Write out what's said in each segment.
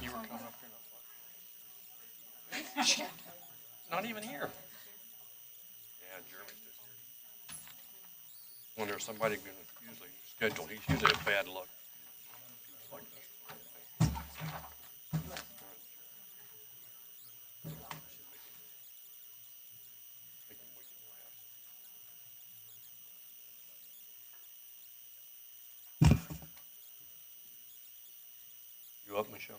You were coming up here. Shit. Not even here. Yeah, Jeremy's just here. When there's somebody going to usually schedule, he's usually a bad luck. Like this. You up, Michelle?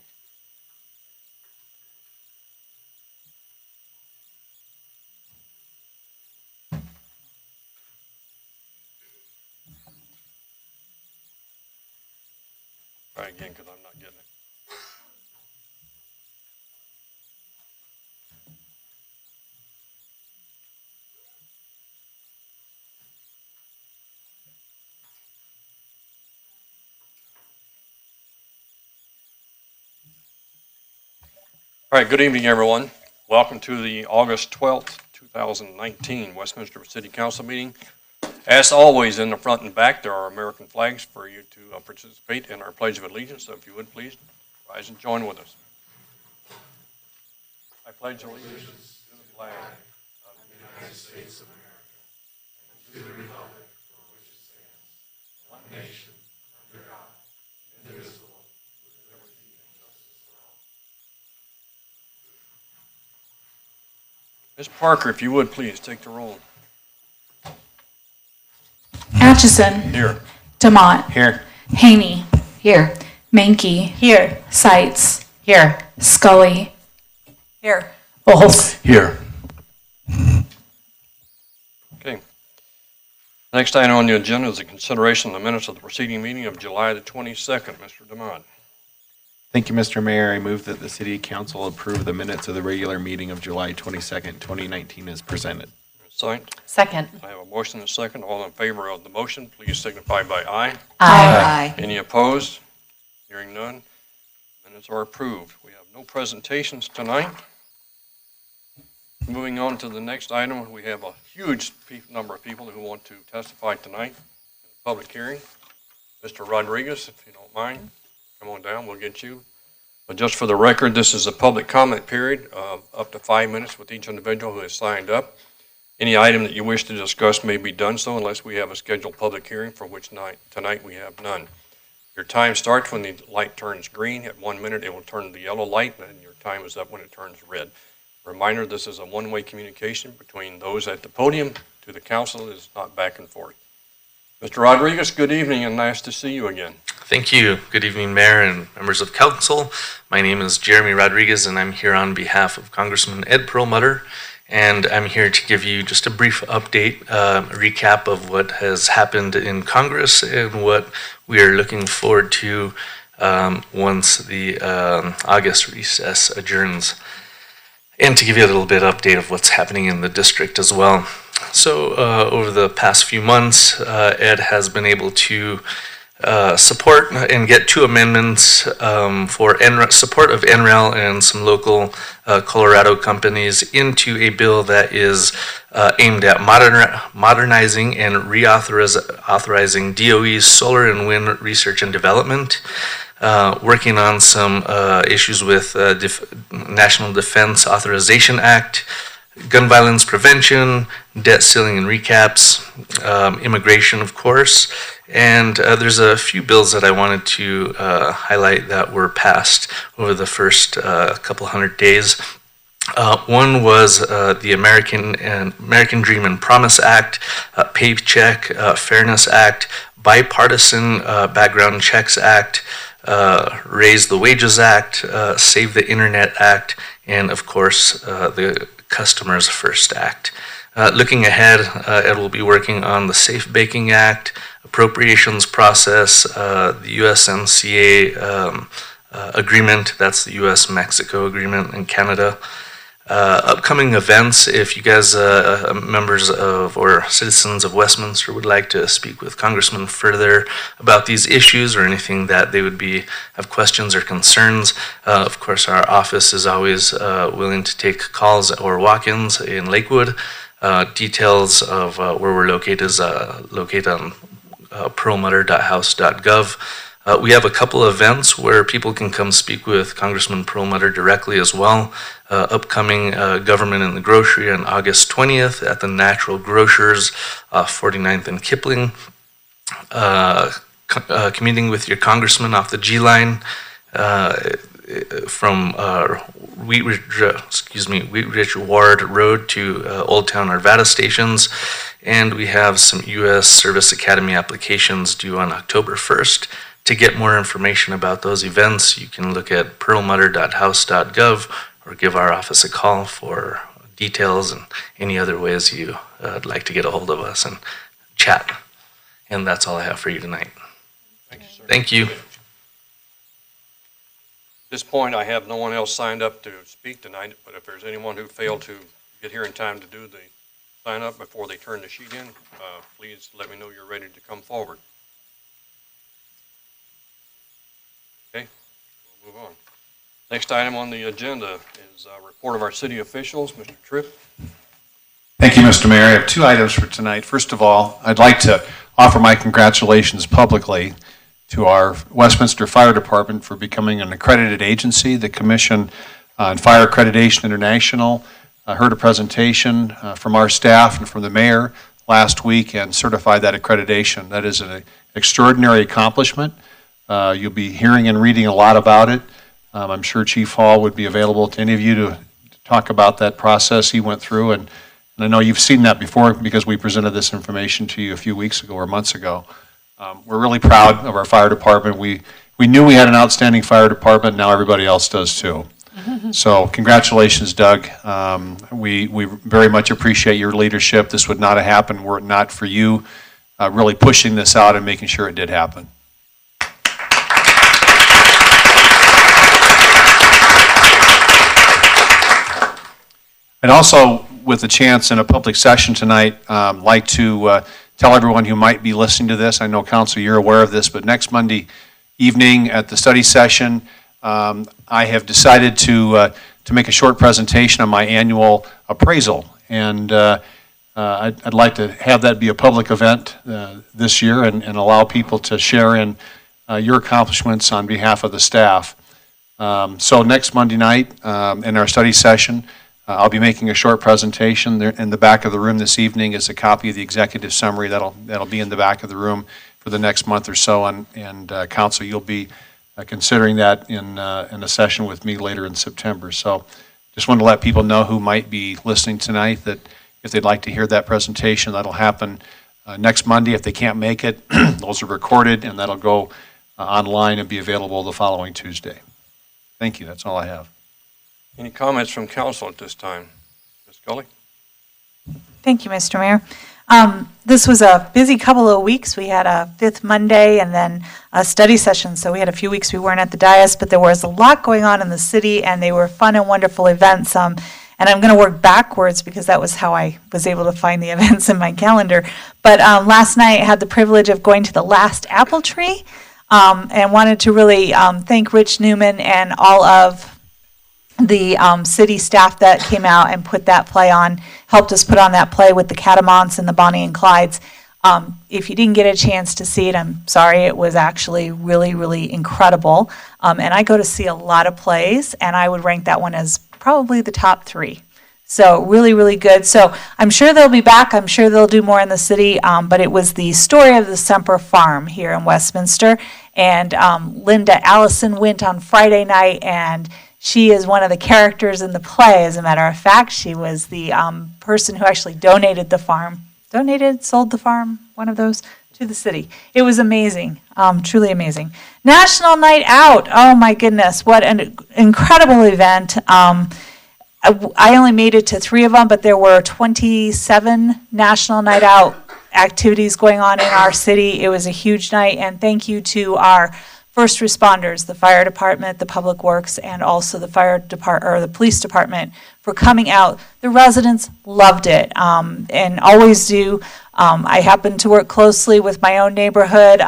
Try again, because I'm not getting it. All right, good evening, everyone. Welcome to the August 12th, 2019 Westminster City Council meeting. As always, in the front and back, there are American flags for you to participate in our Pledge of Allegiance. So if you would, please rise and join with us. I pledge allegiance to the flag of the United States of America and to the republic for which it stands, one nation, under God, indivisible, with liberty and justice for all. Ms. Parker, if you would, please take the roll. Atchison. Here. DeMott. Here. Haney. Here. Mankey. Here. Seitz. Here. Scully. Here. Olds. Here. Okay. Next item on the agenda is the consideration of the minutes of the preceding meeting of July the 22nd. Mr. DeMont. Thank you, Mr. Mayor. I move that the City Council approve the minutes of the regular meeting of July 22nd, 2019 as presented. Second. Second. I have a motion and a second. All in favor of the motion, please signify by aye. Aye. Any opposed? Hearing none. Minutes are approved. We have no presentations tonight. Moving on to the next item, we have a huge number of people who want to testify tonight in the public hearing. Mr. Rodriguez, if you don't mind, come on down, we'll get you. But just for the record, this is a public comment period of up to 5 minutes with each individual who has signed up. Any item that you wish to discuss may be done so unless we have a scheduled public hearing, for which tonight we have none. Your time starts when the light turns green. At 1 minute, it will turn to the yellow light, and your time is up when it turns red. Reminder, this is a one-way communication between those at the podium to the council. It is not back and forth. Mr. Rodriguez, good evening and nice to see you again. Thank you. Good evening, Mayor and members of Council. My name is Jeremy Rodriguez, and I'm here on behalf of Congressman Ed Perlmutter. And I'm here to give you just a brief update, recap of what has happened in Congress and what we are looking forward to once the August recess adjourns. And to give you a little bit update of what's happening in the district as well. So over the past few months, Ed has been able to support and get 2 amendments for support of NREL and some local Colorado companies into a bill that is aimed at modernizing and reauthorizing DOE's solar and wind research and development, working on some issues with National Defense Authorization Act, gun violence prevention, debt ceiling and recaps, immigration, of course, and there's a few bills that I wanted to highlight that were passed over the first couple hundred days. One was the American Dream and Promise Act, Paycheck Fairness Act, Bipartisan Background Checks Act, Raise the Wages Act, Save the Internet Act, and of course the Customers First Act. Looking ahead, Ed will be working on the Safe Baking Act, appropriations process, the USMCA agreement, that's the US-Mexico agreement, and Canada. Upcoming events, if you guys, members of or citizens of Westminster, would like to speak with Congressman further about these issues or anything that they would have questions or concerns, of course our office is always willing to take calls or walk-ins in Lakewood. Details of where we're located is located on perlmutter.house.gov. We have a couple of events where people can come speak with Congressman Perlmutter directly as well. Upcoming Government in the Grocery on August 20th at the Natural Grocers, 49th and Kipling. Commuting with your congressman off the G line from Wheat Ridge Ward Road to Old Town Arvada stations. And we have some U.S. Service Academy applications due on October 1st. To get more information about those events, you can look at perlmutter.house.gov or give our office a call for details and any other ways you'd like to get a hold of us and chat. And that's all I have for you tonight. Thank you, sir. Thank you. At this point, I have no one else signed up to speak tonight, but if there's anyone who failed to get here in time to do the sign up before they turn the sheet in, please let me know you're ready to come forward. Okay, we'll move on. Next item on the agenda is a report of our city officials. Mr. Tripp. Thank you, Mr. Mayor. I have two items for tonight. First of all, I'd like to offer my congratulations publicly to our Westminster Fire Department for becoming an accredited agency. The Commission on Fire Accreditation International heard a presentation from our staff and from the mayor last week and certified that accreditation. That is an extraordinary accomplishment. You'll be hearing and reading a lot about it. I'm sure Chief Hall would be available to any of you to talk about that process he went through. And I know you've seen that before because we presented this information to you a few weeks ago or months ago. We're really proud of our fire department. We knew we had an outstanding fire department. Now everybody else does too. So congratulations, Doug. We very much appreciate your leadership. This would not have happened were it not for you really pushing this out and making sure it did happen. And also, with a chance in a public session tonight, like to tell everyone who might be listening to this, I know, Council, you're aware of this, but next Monday evening at the study session, I have decided to make a short presentation on my annual appraisal. And I'd like to have that be a public event this year and allow people to share in your accomplishments on behalf of the staff. So next Monday night in our study session, I'll be making a short presentation. There in the back of the room this evening is a copy of the executive summary that'll be in the back of the room for the next month or so. And Council, you'll be considering that in a session with me later in September. So just wanted to let people know who might be listening tonight that if they'd like to hear that presentation, that'll happen next Monday. If they can't make it, those are recorded and that'll go online and be available the following Tuesday. Thank you. That's all I have. Any comments from council at this time? Ms. Scully? Thank you, Mr. Mayor. This was a busy couple of weeks. We had a fifth Monday and then a study session. So we had a few weeks we weren't at the dais, but there was a lot going on in the city and they were fun and wonderful events. And I'm going to work backwards because that was how I was able to find the events in my calendar. But last night I had the privilege of going to the last apple tree and wanted to really thank Rich Newman and all of the city staff that came out and put that play on, helped us put on that play with the Catamounts and the Bonnie and Clydes. If you didn't get a chance to see it, I'm sorry. It was actually really, really incredible. And I go to see a lot of plays, and I would rank that one as probably the top 3. So really, really good. So I'm sure they'll be back. I'm sure they'll do more in the city. But it was the story of the Semper Farm here in Westminster. And Linda Allison went on Friday night, and she is one of the characters in the play. As a matter of fact, she was the person who actually donated the farm. Sold the farm, one of those, to the city. It was amazing, truly amazing. National Night Out, oh my goodness, what an incredible event. I only made it to 3 of them, but there were 27 National Night Out activities going on in our city. It was a huge night, and thank you to our first responders, the fire department, the public works, and also the the police department for coming out. The residents loved it, and always do. I happen to work closely with my own neighborhood,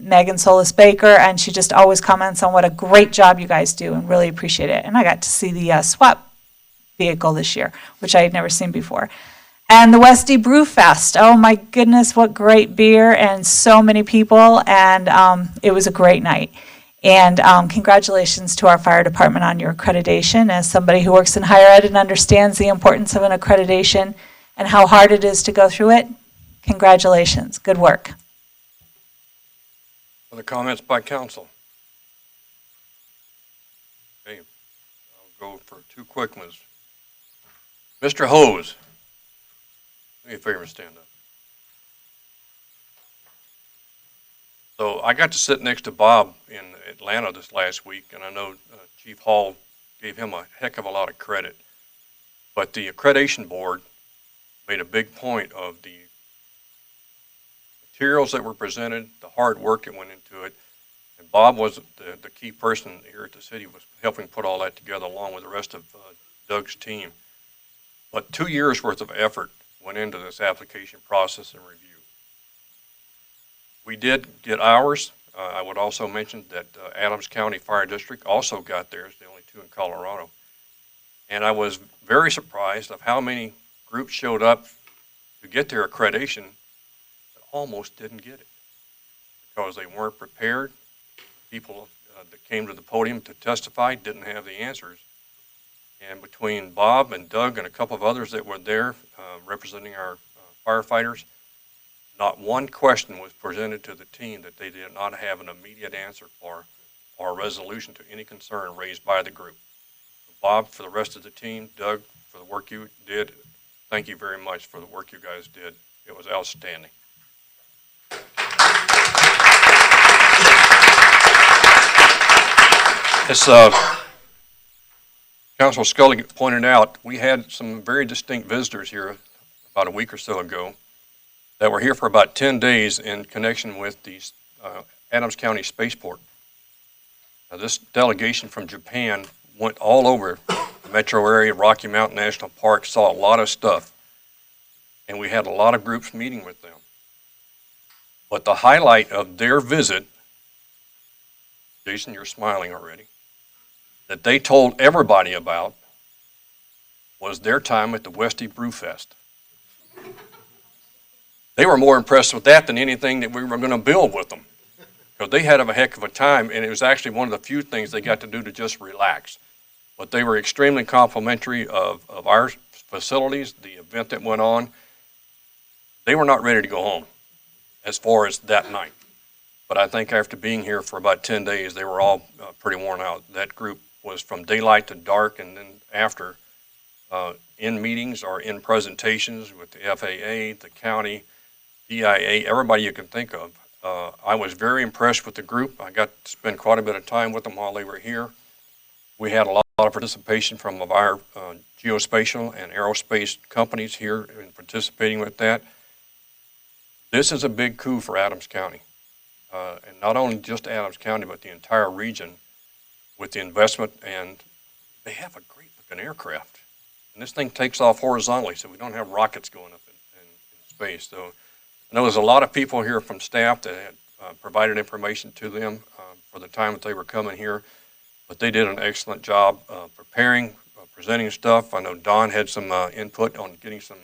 Megan Solis Baker, and she just always comments on what a great job you guys do and really appreciate it. And I got to see the SWAT vehicle this year, which I had never seen before. And the Westy Brew Fest. Oh my goodness, what great beer and so many people. And it was a great night. And congratulations to our fire department on your accreditation. As somebody who works in higher ed and understands the importance of an accreditation and how hard it is to go through it, congratulations. Good work. Other comments by council? Okay, I'll go for two quick ones. Mr. Hose, do me a favor and stand up. So I got to sit next to Bob in Atlanta this last week, and I know Chief Hall gave him a heck of a lot of credit. But the accreditation board made a big point of the materials that were presented, the hard work that went into it. And Bob was the key person here at the city, was helping put all that together along with the rest of Doug's team. But 2 years worth of effort went into this application process and review. We did get ours. I would also mention that Adams County Fire District also got theirs, the only two in Colorado. And I was very surprised of how many groups showed up to get their accreditation that almost didn't get it because they weren't prepared. People that came to the podium to testify didn't have the answers. And between Bob and Doug and a couple of others that were there representing our firefighters, not one question was presented to the team that they did not have an immediate answer for or a resolution to any concern raised by the group. Bob, for the rest of the team, Doug, for the work you did, thank you very much for the work you guys did. It was outstanding. As Councilor Scully pointed out, we had some very distinct visitors here about a week or so ago that were here for about 10 days in connection with the Adams County Spaceport. Now, this delegation from Japan went all over the metro area, Rocky Mountain National Park, saw a lot of stuff, and we had a lot of groups meeting with them. But the highlight of their visit, Jason, you're smiling already, that they told everybody about was their time at the Westy Brew Fest. They were more impressed with that than anything that we were going to build with them, because they had a heck of a time, and it was actually one of the few things they got to do to just relax. But they were extremely complimentary of our facilities, the event that went on. They were not ready to go home as far as that night. But I think after being here for about 10 days, they were all pretty worn out. That group was from daylight to dark, and then after in meetings or in presentations with the FAA, the county, DIA, everybody you can think of. I was very impressed with the group. I got to spend quite a bit of time with them while they were here. We had a lot of participation from our geospatial and aerospace companies here in participating with that. This is a big coup for Adams County. And not only just Adams County, but the entire region with the investment. And they have a great looking aircraft. And this thing takes off horizontally, so we don't have rockets going up in space. So I know there's a lot of people here from staff that had provided information to them for the time that they were coming here, but they did an excellent job preparing, presenting stuff. I know Don had some input on getting some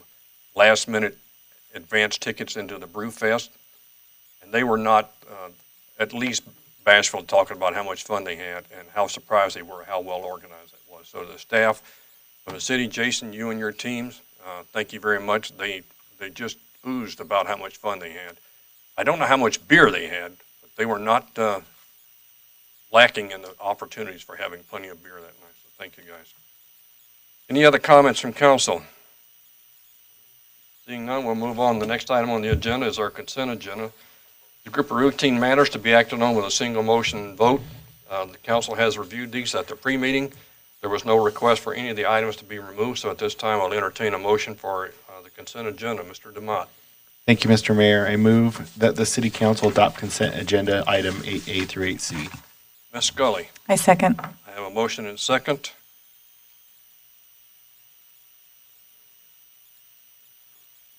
last-minute advance tickets into the Brew Fest, and they were not at least bashful talking about how much fun they had and how surprised they were how well organized it was. So the staff from the city, Jason, you and your teams, thank you very much. They just oozed about how much fun they had. I don't know how much beer they had, but they were not lacking in the opportunities for having plenty of beer that night. So thank you guys. Any other comments from council? Seeing none, we'll move on. The next item on the agenda is our consent agenda. The group of routine matters to be acted on with a single motion vote. The council has reviewed these at the pre-meeting. There was no request for any of the items to be removed, so at this time I'll entertain a motion for the consent agenda. Mr. DeMott. Thank you, Mr. Mayor. I move that the city council adopt consent agenda item 8A through 8C. Ms. Scully. I second. I have a motion and second.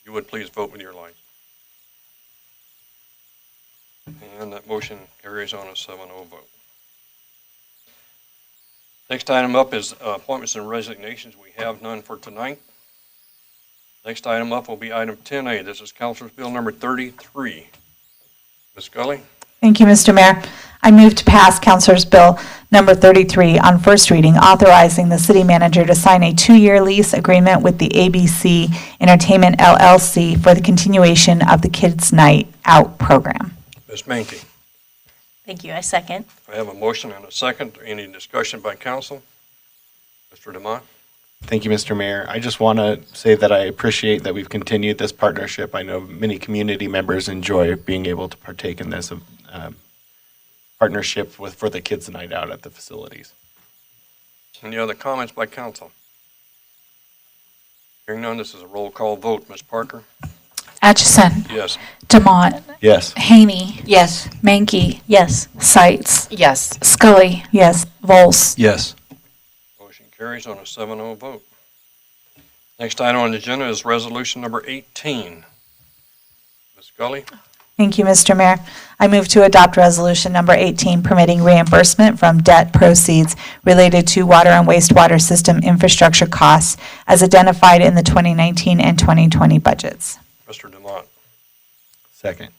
You would please vote with your light. And that motion carries on a 7-0 vote. Next item up is appointments and resignations. We have none for tonight. Next item up will be item 10A. This is Councilor's Bill number 33. Ms. Scully, Thank you, Mr. Mayor. I move to pass Councilor's Bill number 33 on first reading, authorizing the city manager to sign a 2-year lease agreement with the ABC Entertainment LLC for the continuation of the Kids Night Out program. Ms. Mankey. Thank you. I second. I have a motion and a second. Any discussion by council? Mr. Demott? Thank you, Mr. Mayor. I just want to say that I appreciate that we've continued this partnership. I know many community members enjoy being able to partake in this partnership for the kids' night out at the facilities. Any other comments by council? Hearing none, this is a roll call vote. Ms. Parker? Atchison, Yes. Demott, Yes. Haney, Yes. Mankey, Yes. Sights, Yes. Scully, Yes. Volz. Yes. Motion carries on a 7-0 vote. Next item on the agenda is resolution number 18. Ms. Scully? Thank you, Mr. Mayor. I move to adopt resolution number 18, permitting reimbursement from debt proceeds related to water and wastewater system infrastructure costs as identified in the 2019 and 2020 budgets. Mr. Demott? Second.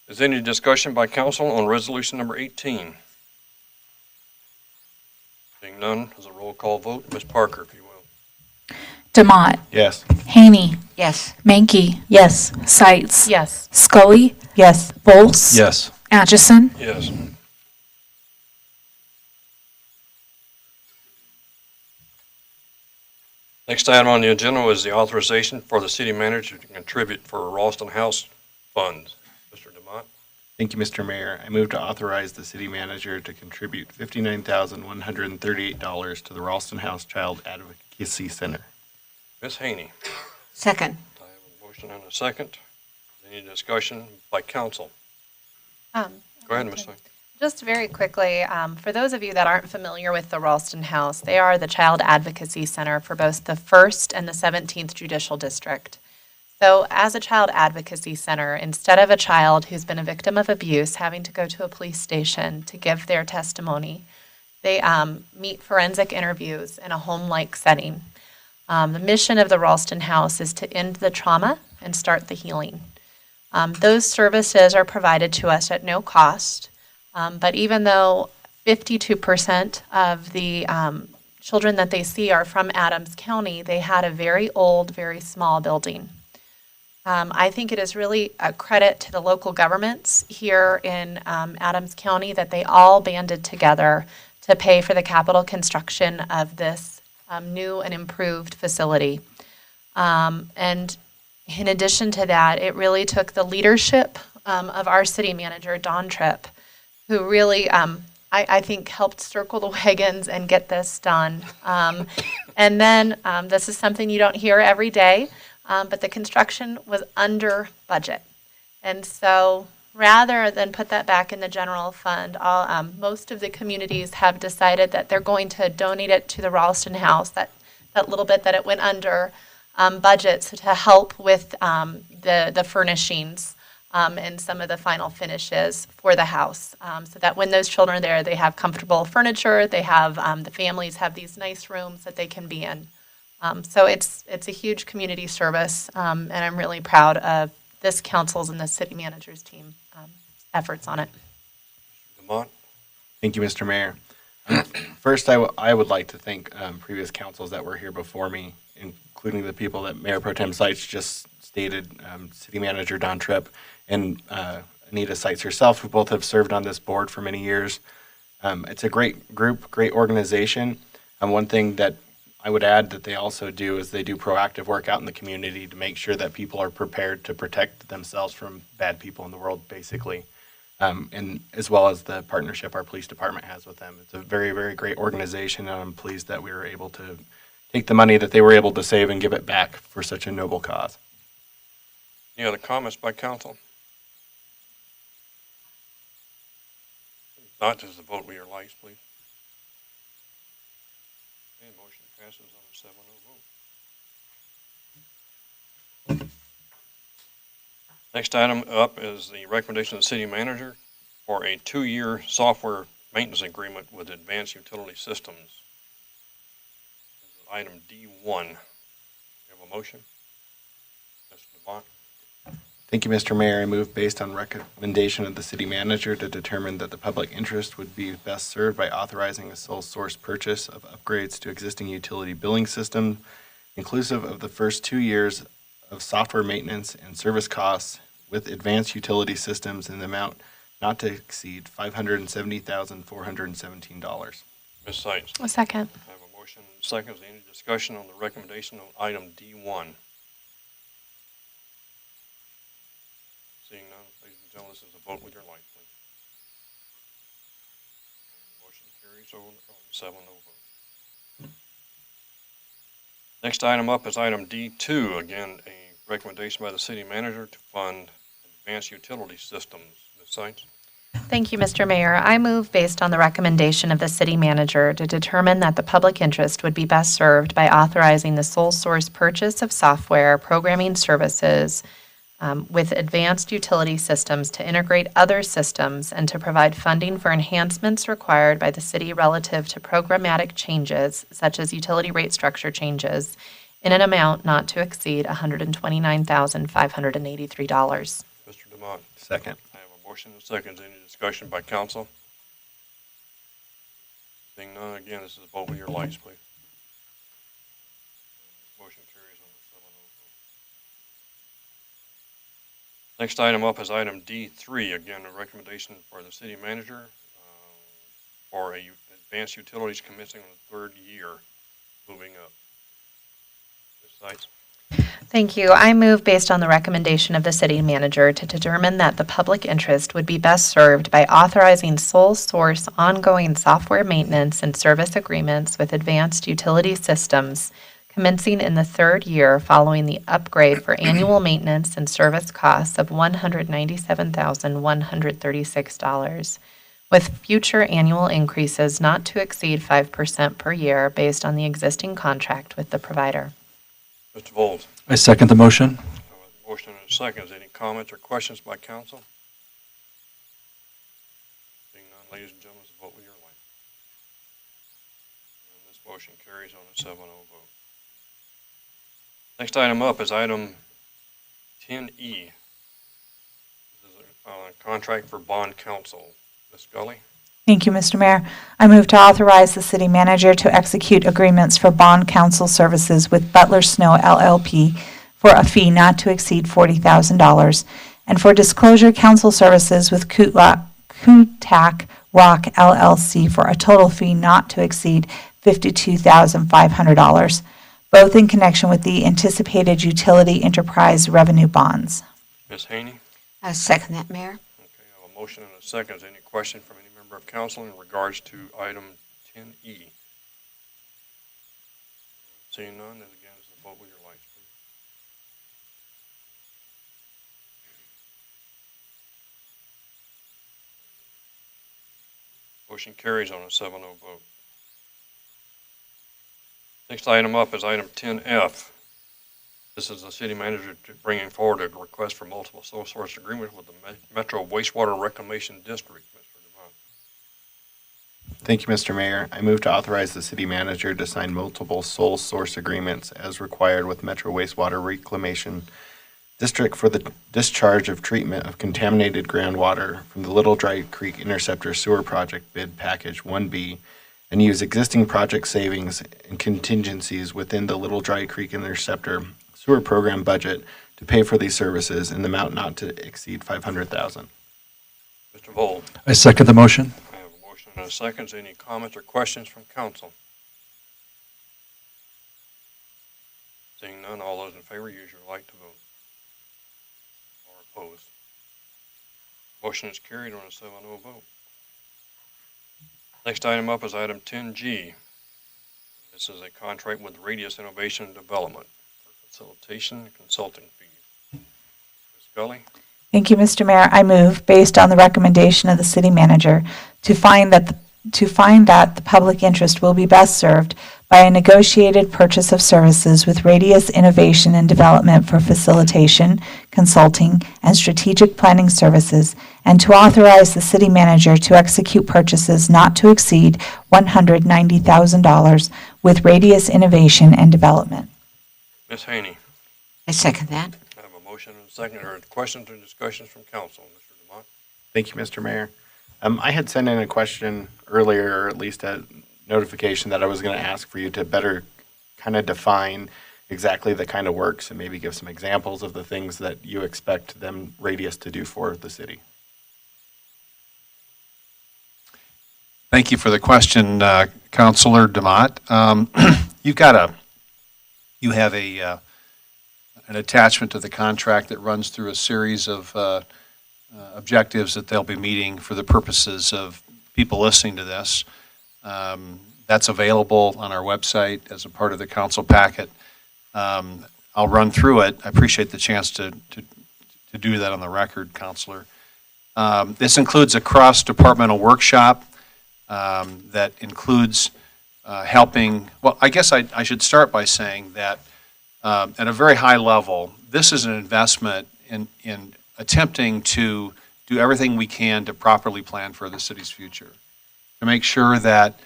Is there any discussion by council on resolution number 18? Seeing none, as a roll call vote. Ms. Parker, if you will. Demott, Yes. Haney, Yes. Mankey, Yes. Sights, Yes. Scully, Yes. Volz. Yes. Atchison, Yes. Next item on the agenda is the authorization for the city manager to contribute for Ralston House funds. Mr. Demott? Thank you, Mr. Mayor. I move to authorize the city manager to contribute $59,138 to the Ralston House Child Advocacy Center. Ms. Haney? Second. I have a motion and a second. Any discussion by council? Go ahead, Ms. Haney. Just very quickly, for those of you that aren't familiar with the Ralston House, they are the Child Advocacy Center for both the 1st and the 17th Judicial District. So as a child advocacy center, instead of a child who's been a victim of abuse having to go to a police station to give their testimony, they meet forensic interviews in a home-like setting. The mission of the Ralston House is to end the trauma and start the healing. Those services are provided to us at no cost. But even though 52% of the children that they see are from Adams County, they had a very old, very small building. I think it is really a credit to the local governments here in Adams County that they all banded together to pay for the capital construction of this new and improved facility. And in addition to that, it really took the leadership of our city manager, Dawn Tripp, who really, I think, helped circle the wagons and get this done. And then this is something you don't hear every day, but the construction was under budget. And so rather than put that back in the general fund, most of the communities have decided that they're going to donate it to the Ralston House, that little bit that it went under budget, so to help with the furnishings and some of the final finishes for the house, so that when those children are there, they have comfortable furniture, they have, the families have these nice rooms that they can be in. So it's a huge community service, and I'm really proud of this council's and the city manager's team efforts on it. Demott? Thank you, Mr. Mayor. First, I would like to thank previous councils that were here before me, including the people that Mayor Pro Tem Sights just stated, City Manager Don Tripp and Anita Sights herself, who both have served on this board for many years. It's a great group, great organization. One thing that I would add that they also do is they do proactive work out in the community to make sure that people are prepared to protect themselves from bad people in the world, basically. And as well as the partnership our police department has with them. It's a very, very great organization, and I'm pleased that we were able to take the money that they were able to save and give it back for such a noble cause. Any other comments by council? If not, just a vote with your lights, please. Okay, motion passes on a 7-0 vote. Next item up is the recommendation of the city manager for a 2-year software maintenance agreement with Advanced Utility Systems. item D1. You have a motion? Mr. Devon? Thank you, Mr. Mayor. I move based on recommendation of the city manager to determine that the public interest would be best served by authorizing a sole source purchase of upgrades to existing utility billing system, inclusive of the first 2 years of software maintenance and service costs with advanced utility systems in the amount not to exceed $570,417. Ms. Sights? A second. I have a motion and a second. Is there any discussion on the recommendation on item D1? Seeing none, ladies and gentlemen, this is a vote with your light, please. Motion carries on 7-0 vote. Next item up is item D2. Again, a recommendation by the city manager to fund advanced utility systems. Ms. Sights? Thank you, Mr. Mayor. I move based on the recommendation of the city manager to determine that the public interest would be best served by authorizing the sole source purchase of software programming services with advanced utility systems to integrate other systems and to provide funding for enhancements required by the city relative to programmatic changes such as utility rate structure changes in an amount not to exceed $129,583. Mr. Demont? Second. I have a motion and a second. Is there any discussion by council? Seeing none, again, this is a vote with your lights, please. Motion carries on the 7-0 vote. Next item up is item D3. Again, a recommendation for the city manager for advanced utilities commencing on the third year, moving up. Ms. Sights? Thank you. I move based on the recommendation of the city manager to determine that the public interest would be best served by authorizing sole source ongoing software maintenance and service agreements with advanced utility systems commencing in the third year following the upgrade for annual maintenance and service costs of $197,136, with future annual increases not to exceed 5% per year based on the existing contract with the provider. Mr. Vols? I second the motion. I have a motion and a second. Is there any comments or questions by council? Seeing none, ladies and gentlemen, vote with your light. And this motion carries on a 7-0 vote. Next item up is item 10E. This is a contract for bond counsel. Ms. Scully? Thank you, Mr. Mayor. I move to authorize the city manager to execute agreements for bond counsel services with Butler Snow LLP for a fee not to exceed $40,000, and for disclosure counsel services with Kutak Rock LLC for a total fee not to exceed $52,500, both in connection with the anticipated utility enterprise revenue bonds. Ms. Haney? I second that, Mayor. Okay, I have a motion and a second. Is there any question from any member of council in regards to item 10E? Seeing none, then again, is the vote with your lights, please. Motion carries on a 7-0 vote. Next item up is item 10F. This is the city manager bringing forward a request for multiple sole source agreements with the Metro Wastewater Reclamation District. Mr. Devon. Thank you, Mr. Mayor. I move to authorize the city manager to sign multiple sole source agreements as required with Metro Wastewater Reclamation District for the discharge of treatment of contaminated groundwater from the Little Dry Creek Interceptor Sewer Project Bid Package 1B, and use existing project savings and contingencies within the Little Dry Creek Interceptor Sewer Program budget to pay for these services in the amount not to exceed $500,000. Mr. Vold. I second the motion. I have a motion and a second. Is there any comments or questions from council? Seeing none, all those in favor use your light to vote. Or opposed. Motion is carried on a 7-0 vote. Next item up is item 10G. This is a contract with Radius Innovation and Development for facilitation and consulting fees. Ms. Scully? Thank you, Mr. Mayor. I move, based on the recommendation of the city manager, to find that the public interest will be best served by a negotiated purchase of services with Radius Innovation and Development for facilitation, consulting, and strategic planning services, and to authorize the city manager to execute purchases not to exceed $190,000 with Radius Innovation and Development. Ms. Haney, I second that. I have a motion and a second. Are there questions or discussions from council? Mr. Demott? Thank you, Mr. Mayor. I had sent in a question earlier, or at least a notification that I was going to ask for you to better kind of define exactly the kind of works and maybe give some examples of the things that you expect them Radius to do for the city. Thank you for the question, Councilor Demott. You have an attachment to the contract that runs through a series of objectives that they'll be meeting for the purposes of people listening to this. That's available on our website as a part of the council packet. I'll run through it. I appreciate the chance to do that on the record, Councilor. This includes a cross-departmental workshop that includes helping, well, I guess I should start by saying that at a very high level, this is an investment in attempting to do everything we can to properly plan for the city's future, to make sure that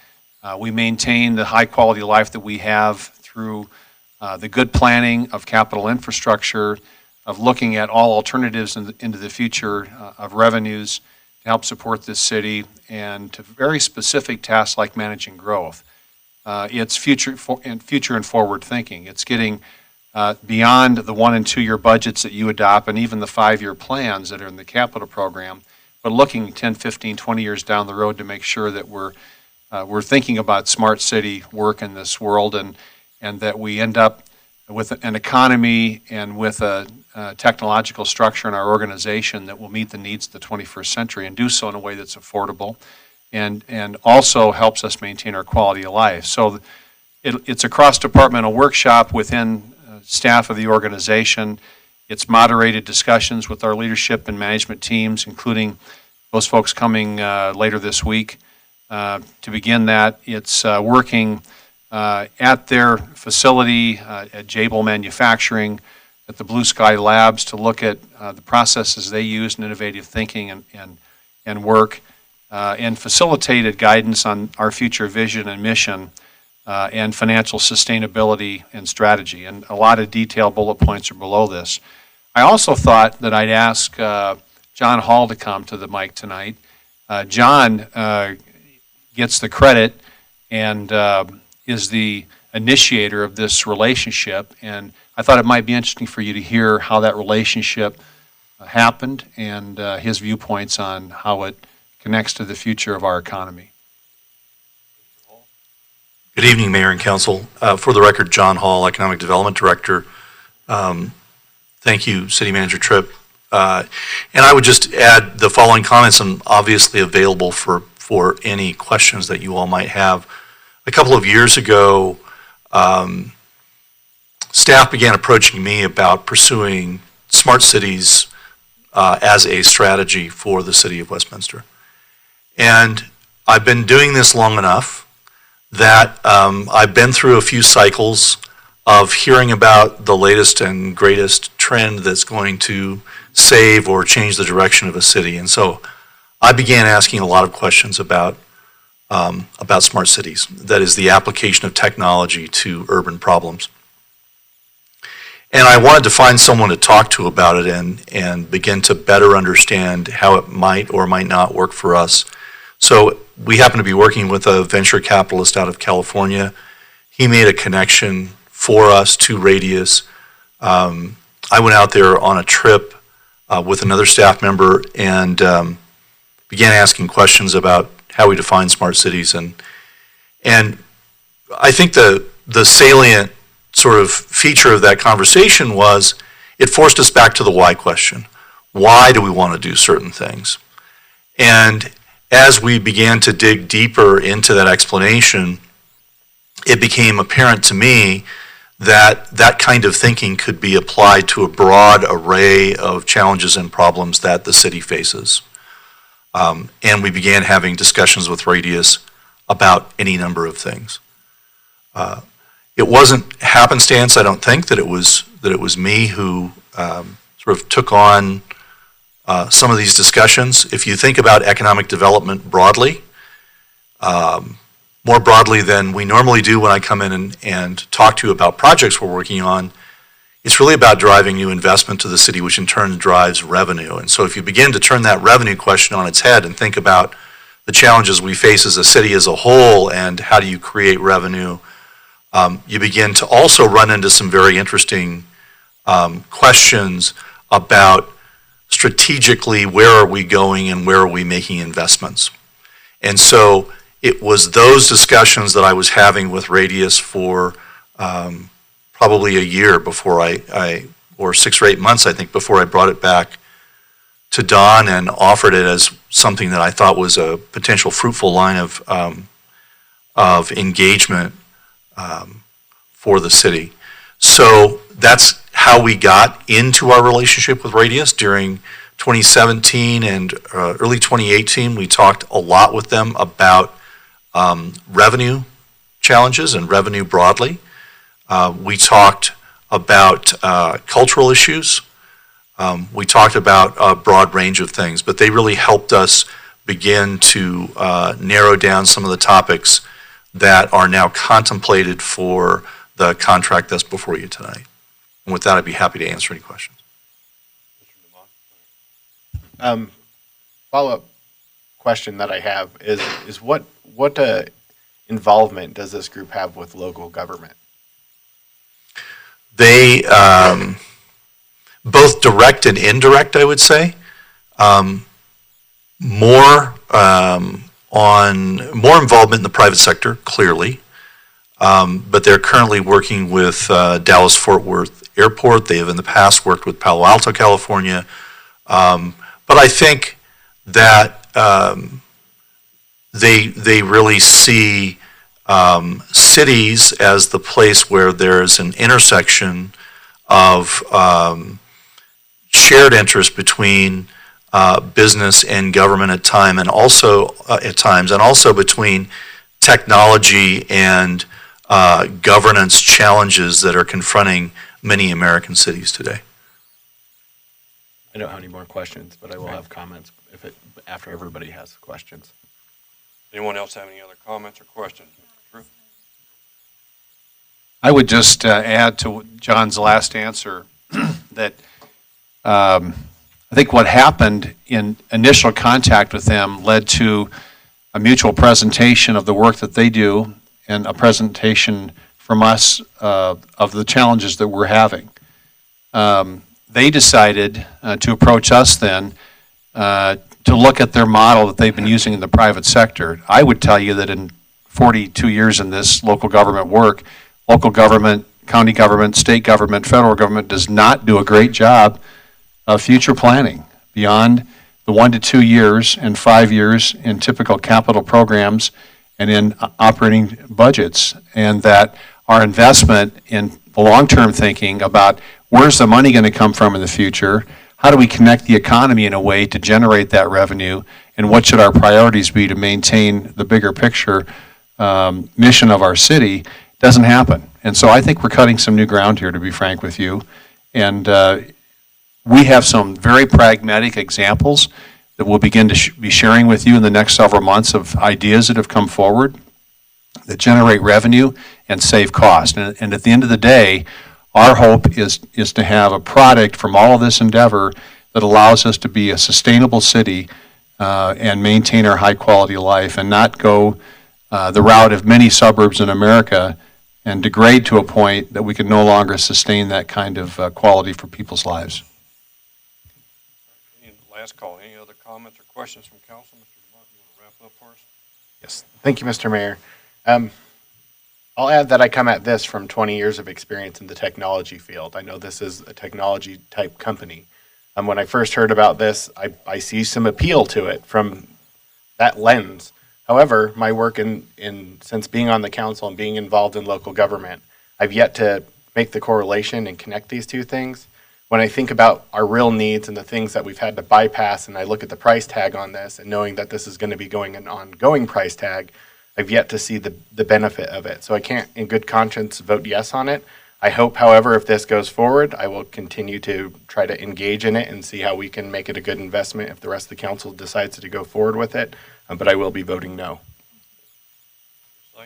we maintain the high quality of life that we have through the good planning of capital infrastructure, of looking at all alternatives into the future of revenues to help support this city, and to very specific tasks like managing growth. It's future and forward thinking. It's getting beyond the 1 and 2 year budgets that you adopt and even the 5-year plans that are in the capital program, but looking 10, 15, 20 years down the road to make sure that we're thinking about smart city work in this world, and that we end up with an economy and with a technological structure in our organization that will meet the needs of the 21st century and do so in a way that's affordable and also helps us maintain our quality of life. So it's a cross-departmental workshop within staff of the organization. It's moderated discussions with our leadership and management teams, including those folks coming later this week. To begin that, it's working at their facility at Jabil Manufacturing, at the Blue Sky Labs, to look at the processes they use in innovative thinking and work, and facilitated guidance on our future vision and mission and financial sustainability and strategy. And a lot of detailed bullet points are below this. I also thought that I'd ask John Hall to come to the mic tonight. John gets the credit and is the initiator of this relationship, and I thought it might be interesting for you to hear how that relationship happened and his viewpoints on how it connects to the future of our economy. Good evening, Mayor and Council. For the record, John Hall, Economic Development Director. Thank you, City Manager Tripp. And I would just add the following comments. I'm obviously available for any questions that you all might have. A couple of years ago, staff began approaching me about pursuing smart cities as a strategy for the city of Westminster. And I've been doing this long enough that I've been through a few cycles of hearing about the latest and greatest trend that's going to save or change the direction of a city. And so I began asking a lot of questions about smart cities. That is the application of technology to urban problems. And I wanted to find someone to talk to about it and begin to better understand how it might or might not work for us. So we happen to be working with a venture capitalist out of California. He made a connection for us to Radius. I went out there on a trip with another staff member and began asking questions about how we define smart cities. And I think the salient sort of feature of that conversation was it forced us back to the why question. Why do we want to do certain things? And as we began to dig deeper into that explanation, it became apparent to me that that kind of thinking could be applied to a broad array of challenges and problems that the city faces. And we began having discussions with Radius about any number of things. It wasn't happenstance, I don't think, that it was me who sort of took on some of these discussions. If you think about economic development broadly, more more broadly than we normally do when I come in and talk to you about projects we're working on, it's really about driving new investment to the city, which in turn drives revenue. And so if you begin to turn that revenue question on its head and think about the challenges we face as a city as a whole and how do you create revenue, you begin to also run into some very interesting questions about strategically where are we going and where are we making investments. And so it was those discussions that I was having with Radius for probably a year before or 6 or 8 months, I think, before I brought it back to Don and offered it as something that I thought was a potential fruitful line of engagement for the city. So that's how we got into our relationship with Radius during 2017 and early 2018. We talked a lot with them about revenue challenges and revenue broadly. We talked about cultural issues. We talked about a broad range of things, but they really helped us begin to narrow down some of the topics that are now contemplated for the contract that's before you tonight. And with that, I'd be happy to answer any questions. Follow-up question that I have is what involvement does this group have with local government? They, both direct and indirect, I would say, more involvement in the private sector, clearly, but they're currently working with Dallas-Fort Worth Airport. They have in the past worked with Palo Alto, California, but I think that they really see cities as the place where there's an intersection of shared interest between business and government at times, and also between technology and governance challenges that are confronting many American cities today. I don't have any more questions, but I will have comments after everybody has questions. Anyone else have any other comments or questions? Mr. Drew? I would just add to John's last answer that I think what happened in initial contact with them led to a mutual presentation of the work that they do and a presentation from us of the challenges that we're having. They decided to approach us then to look at their model that they've been using in the private sector. I would tell you that in 42 years in this local government work, local government, county government, state government, federal government does not do a great job of future planning beyond the 1 to 2 years and 5 years in typical capital programs and in operating budgets, and that our investment in the long-term thinking about where's the money going to come from in the future, how do we connect the economy in a way to generate that revenue, and what should our priorities be to maintain the bigger picture mission of our city, doesn't happen. And so I think we're cutting some new ground here, to be frank with you. And we have some very pragmatic examples that we'll begin to be sharing with you in the next several months of ideas that have come forward that generate revenue and save cost. And at the end of the day, our hope is to have a product from all of this endeavor that allows us to be a sustainable city and maintain our high quality of life and not go the route of many suburbs in America and degrade to a point that we can no longer sustain that kind of quality for people's lives. Last call. Any other comments or questions from council? Mr. Lamont, you want to wrap up for us? Yes. Thank you, Mr. Mayor. I'll add that I come at this from 20 years of experience in the technology field. I know this is a technology type company. When I first heard about this, I see some appeal to it from that lens. However, my work since being on the council and being involved in local government, I've yet to make the correlation and connect these two things. When I think about our real needs and the things that we've had to bypass, and I look at the price tag on this and knowing that this is going to be going an ongoing price tag, I've yet to see the benefit of it. So I can't in good conscience vote yes on it. I hope, however, if this goes forward, I will continue to try to engage in it and see how we can make it a good investment if the rest of the council decides to go forward with it. But I will be voting no. All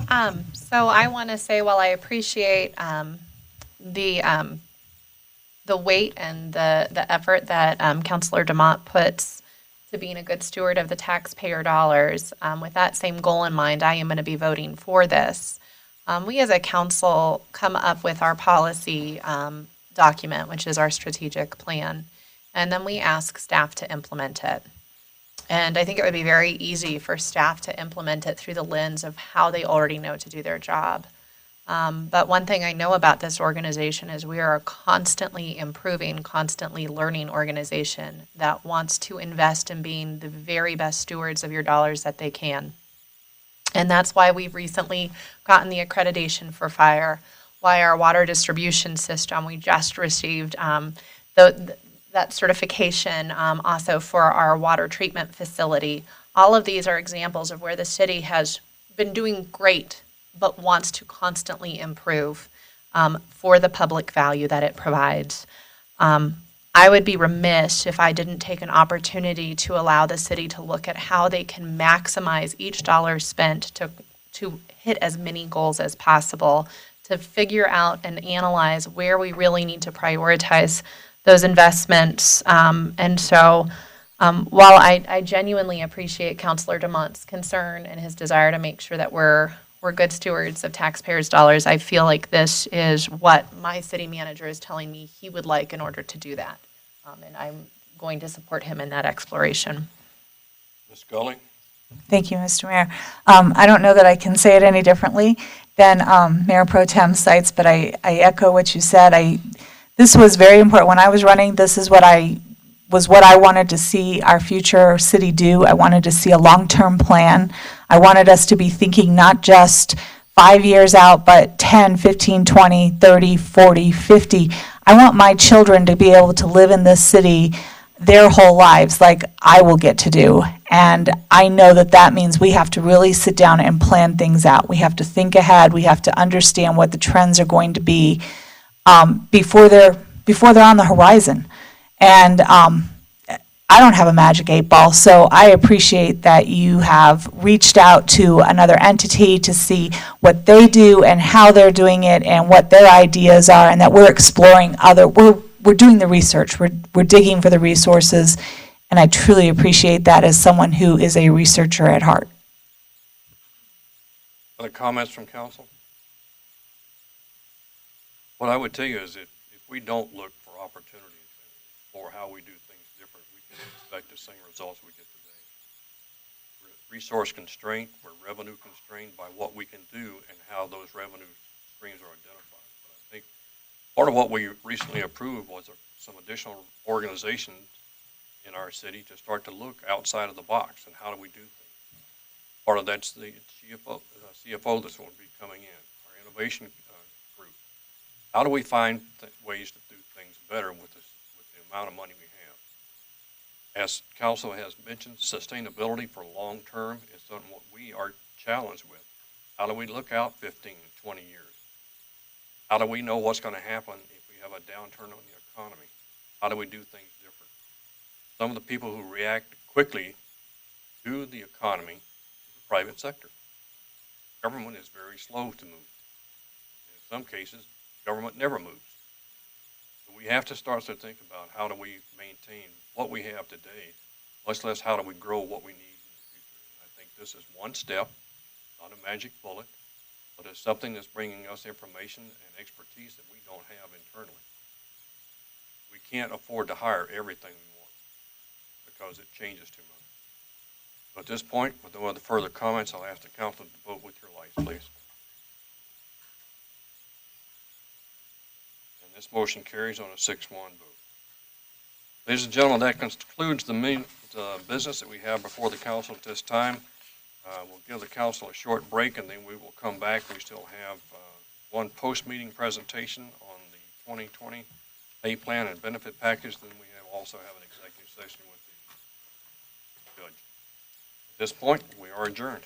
So I want to say, while I appreciate the weight and the effort that Councilor Demott puts to being a good steward of the taxpayer dollars, with that same goal in mind, I am going to be voting for this. We as a council come up with our policy document, which is our strategic plan, and then we ask staff to implement it. And I think it would be very easy for staff to implement it through the lens of how they already know to do their job. But one thing I know about this organization is we are a constantly improving, constantly learning organization that wants to invest in being the very best stewards of your dollars that they can. And that's why we've recently gotten the accreditation for fire, why our water distribution system, we just received that certification also for our water treatment facility. All of these are examples of where the city has been doing great, but wants to constantly improve for the public value that it provides. I would be remiss if I didn't take an opportunity to allow the city to look at how they can maximize each dollar spent to hit as many goals as possible, to figure out and analyze where we really need to prioritize those investments. And so while I genuinely appreciate Councilor Demont's concern and his desire to make sure that we're good stewards of taxpayers' dollars, I feel like this is what my city manager is telling me he would like in order to do that. And I'm going to support him in that exploration. Ms. Scully? Thank you, Mr. Mayor. I don't know that I can say it any differently than Mayor Pro Tem Sites, but I echo what you said. This was very important. When I was running, this is what I wanted to see our future city do. I wanted to see a long-term plan. I wanted us to be thinking not just 5 years out, but 10, 15, 20, 30, 40, 50. I want my children to be able to live in this city their whole lives like I will get to do. And I know that that means we have to really sit down and plan things out. We have to think ahead. We have to understand what the trends are going to be before they're on the horizon. And I don't have a magic 8-ball, so I appreciate that you have reached out to another entity to see what they do and how they're doing it and what their ideas are, and that we're exploring we're doing the research, we're digging for the resources, and I truly appreciate that as someone who is a researcher at heart. Other comments from council? What I would tell you is that if we don't look for opportunities for how we do things different, we can expect the same results we get today. We're resource constraint, we're revenue constrained by what we can do and how those revenue streams are identified. But I think part of what we recently approved was some additional organizations in our city to start to look outside of the box and how do we do things. Part of that's the CFO that's going to be coming in, our innovation group. How do we find ways to do things better with the amount of money we have? As council has mentioned, sustainability for long term is something what we are challenged with. How do we look out 15, 20 years? How do we know what's going to happen if we have a downturn on the economy? How do we do things different? Some of the people who react quickly to the economy is the private sector. Government is very slow to move. In some cases, government never moves. So we have to start to think about how do we maintain what we have today, much less how do we grow what we need in the future. And I think this is one step, not a magic bullet, but it's something that's bringing us information and expertise that we don't have internally. We can't afford to hire everything we want because it changes too much. So at this point, with no other further comments, I'll ask the council to vote with your lights, please. This motion carries on a 6-1 vote. Ladies and gentlemen, that concludes the business that we have before the council at this time. We'll give the council a short break and then we will come back. We still have one post-meeting presentation on the 2020 pay plan and benefit package. Then we also have an executive session with the judge. At this point, we are adjourned.